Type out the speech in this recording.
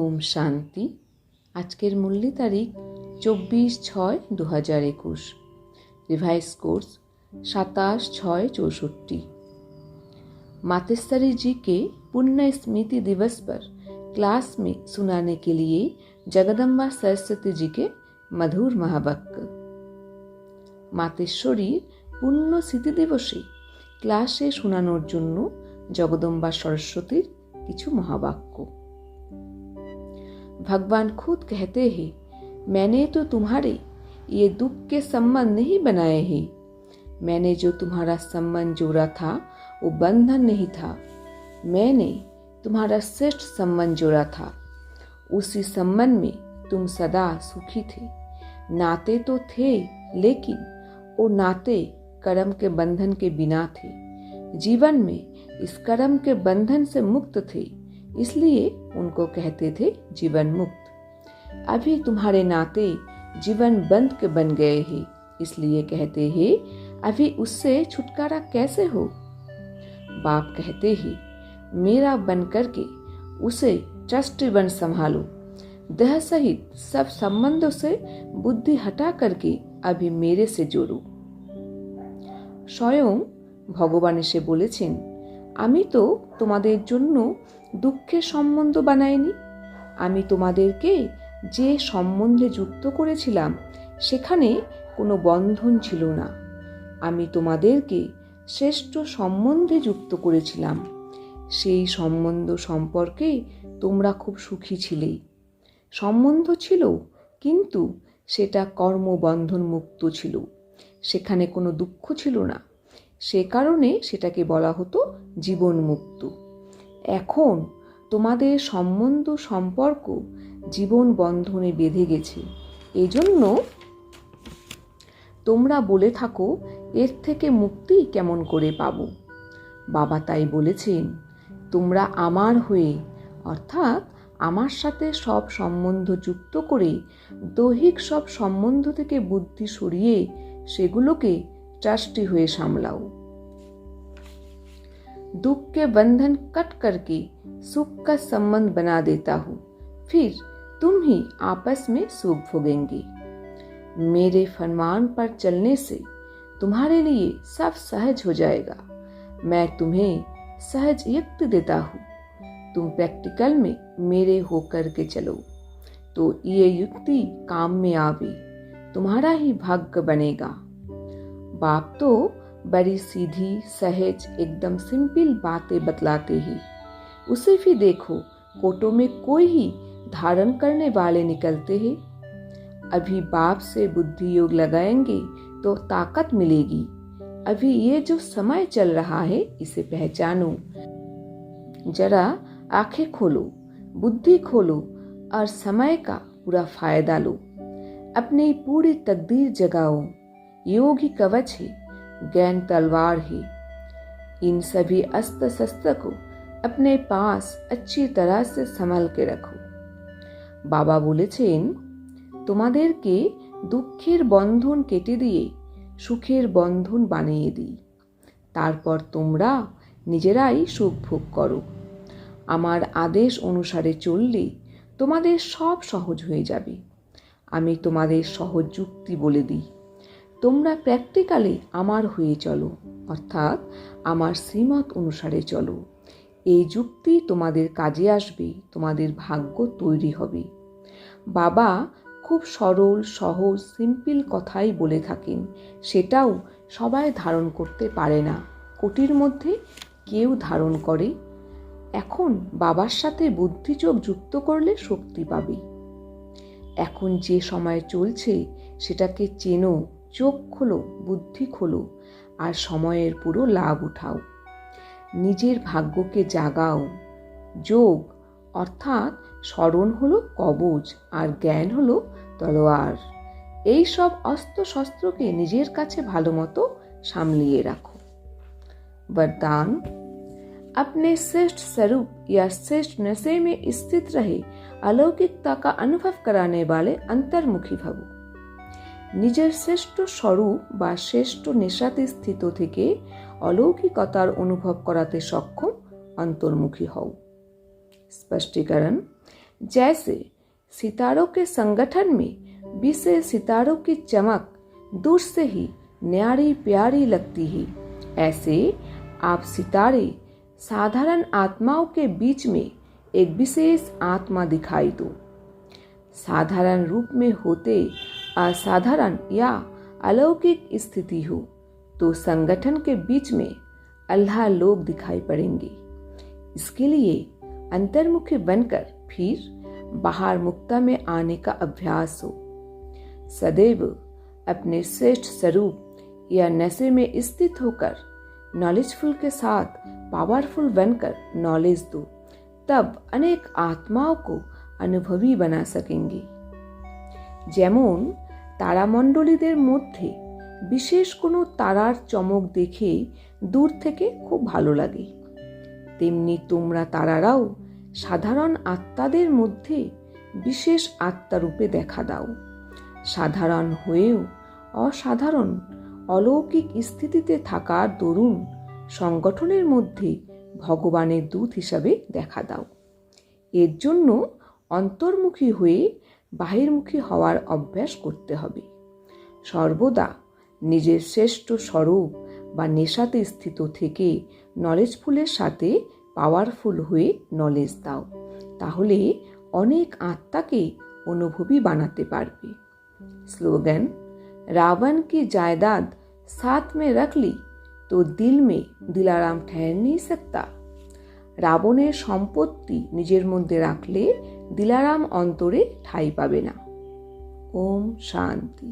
ओम शांति। আজকের মূল্য তারিখ 24/6/2021। Revise course 27/6/64। मातेश्वरी जी के पुण्य स्मृति दिवस पर क्लास में सुनाने के लिए जगदम्बा सरस्वती जी के मधुर महावाक्य। मातेश्वरीর পুণ্য স্মৃতি দিবসে ক্লাসে শোনানোর জন্য जगदम्बा सरस्वतीর কিছু মহাবাক্য। भगवान खुद कहते हैं, मैंने तो तुम्हारे ये दुख के संबंध नहीं बनाए हैं। मैंने जो तुम्हारा संबंध जोड़ा था वो बंधन नहीं था। मैंने तुम्हारा श्रेष्ठ संबंध जोड़ा था। उसी संबंध में तुम सदा सुखी थे। नाते तो थे, लेकिन वो नाते कर्म के बंधन के बिना थे। जीवन में इस कर्म के बंधन से मुक्त थे, इसलिए उनको कहते थे जीवन मुक्त। अभी तुम्हारे नाते जीवन बंध के बन गए हैं, इसलिए कहते हैं अभी उससे छुटकारा कैसे हो। बाप कहते हैं, मेरा बन करके उसे ट्रस्टी बन संभालो। देह सहित सब संबंधों से बुद्धि हटा करके अभी मेरे से जोड़ो। स्वयं भगवान এসে বলেছেন, আমি তো তোমাদের জন্য দুঃখের সম্বন্ধ বানাইনি। আমি তোমাদেরকে যে সম্বন্ধে যুক্ত করেছিলাম সেখানে কোনো বন্ধন ছিল না। আমি তোমাদেরকে শ্রেষ্ঠ সম্বন্ধে যুক্ত করেছিলাম। সেই সম্বন্ধ সম্পর্কে তোমরা খুব সুখী ছিলে। সম্বন্ধ ছিল, কিন্তু সেটা কর্মবন্ধন মুক্ত ছিল। সেখানে কোনো দুঃখ ছিল না। সে কারণে সেটাকে বলা হতো জীবন মুক্ত। এখন তোমাদের সম্বন্ধ সম্পর্ক জীবন বন্ধনে বেঁধে গেছে। এজন্য তোমরা বলে থাকো, এর থেকে মুক্তি কেমন করে পাবো। বাবা তাই বলেছেন, তোমরা আমার হয়ে অর্থাৎ আমার সাথে সব সম্বন্ধ যুক্ত করে দৈহিক সব সম্বন্ধ থেকে বুদ্ধি সরিয়ে সেগুলোকে ट्रस्टी हुए सामलाओ। दुख के बंधन कट करके सुख का संबंध बना देता हूँ, फिर तुम ही आपस में सुख भोगेंगे। मेरे फरमान पर चलने से तुम्हारे लिए सब सहज हो जाएगा। मैं तुम्हें सहज युक्ति देता हूँ, तुम प्रैक्टिकल में मेरे होकर के चलो तो ये युक्ति काम में आवे, तुम्हारा ही भाग्य बनेगा। बाप तो बड़ी सीधी सहज एकदम सिंपल बातें बतलाते हैं। उसे भी देखो, कोटों में कोई ही धारण करने वाले निकलते हैं। अभी बाप से बुद्धि योग लगाएंगे तो ताकत मिलेगी। अभी ये जो समय चल रहा है इसे पहचानो। जरा आंखें खोलो, बुद्धि खोलो और समय का पूरा फायदा लो। अपनी पूरी तकदीर जगाओ। योग ही कवच है, ज्ञान तलवार है। इन सभी अस्त्र शस्त्र को अपने पास अच्छी तरह से संभाल के रखो। बाबा বলেছেন, তোমাদেরকে দুঃখের বন্ধন কেটে দিয়ে সুখের বন্ধন বানিয়ে দিই, তারপর তোমরা নিজেরাই সুখ ভোগ করো। আমার আদেশ অনুসারে চললে তোমাদের সব সহজ হয়ে যাবে। আমি তোমাদের সহজ যুক্তি বলে দিই, তোমরা প্র্যাকটিক্যালি আমার হয়ে চলো, অর্থাৎ আমার শ্রীমত অনুসারে চলো। এই যুক্তি তোমাদের কাজে আসবে, তোমাদের ভাগ্য তৈরি হবে। বাবা খুব সরল সহজ সিম্পল কথাই বলে থাকেন, সেটাও সবাই ধারণ করতে পারে না। কোটির মধ্যে কেউ ধারণ করে। এখন বাবার সাথে বুদ্ধি চোখ যুক্ত করলে শক্তি পাবে। এখন যে সময় চলছে সেটাকে চেনো, চোখ খোলো, বুদ্ধি খোলো আর সময়ের পুরো লাভ উঠাও। নিজের ভাগ্যকে জাগাও। যোগ অর্থাৎ স্মরণ হলো কবচ আর জ্ঞান হলো তলোয়ার। এই সব অস্ত্র শস্ত্রকে নিজের কাছে ভালো মতো সামলিয়ে রাখো। वरदान, अपने श्रेष्ठ स्वरूप या श्रेष्ठ नशे में स्थित रहे अलौकिकता का अनुभव कराने वाले अंतर्मुखी भवो। নিজের শ্রেষ্ঠ স্বরূপ বা শ্রেষ্ঠ নেশাতে স্থিত থেকে অলৌকিকতার অনুভব করাতে সক্ষম অন্তর্মুখী হও। स्पष्टीकरण, जैसे सितारों के संगठन में विषय सितारों की चमक दूर से ही न्यारी प्यारी लगती है, ऐसे आप सितारे साधारण आत्माओं के बीच में एक विशेष आत्मा दिखाई दो। साधारण रूप में होते असाधारण या अलौकिक स्थिति हो तो संगठन के बीच में अल्लाह लोग दिखाई पड़ेंगे। इसके लिए अंतर्मुखी बनकर फिर बाहर मुक्ता में आने का अभ्यास हो। सदैव अपने श्रेष्ठ स्वरूप या नशे में स्थित होकर नॉलेजफुल के साथ पावरफुल बनकर नॉलेज दो, तब अनेक आत्माओं को अनुभवी बना सकेंगे। যেমন তারামণ্ডলীদের মধ্যে বিশেষ কোনো তারার চমক দেখে দূর থেকে খুব ভালো লাগে, তেমনি তোমরা তারারাও সাধারণ আত্মাদের মধ্যে বিশেষ আত্মারূপে দেখা দাও। সাধারণ হয়েও অসাধারণ অলৌকিক স্থিতিতে থাকার দরুন সংগঠনের মধ্যে ভগবানের দূত হিসাবে দেখা দাও। এর জন্য অন্তর্মুখী হয়ে বাহির্মুখী হওয়ার অভ্যাস করতে হবে। সর্বদা নিজের শ্রেষ্ঠ স্বরূপ বা নেশাতে স্থিত থেকে নলেজফুলের সাথে পাওয়ারফুল হয়ে নলেজ দাও, তাহলে অনেক আত্মাকে অনুভবী বানাতে পারবে। স্লোগান, रावण की जायदाद साथ में रख ली तो दिल में दिलाराम ठहर नहीं सकता। রাবণের সম্পত্তি নিজের মধ্যে রাখলে দিলারাম অন্তরে ঠাঁই পাবে না। ওম শান্তি।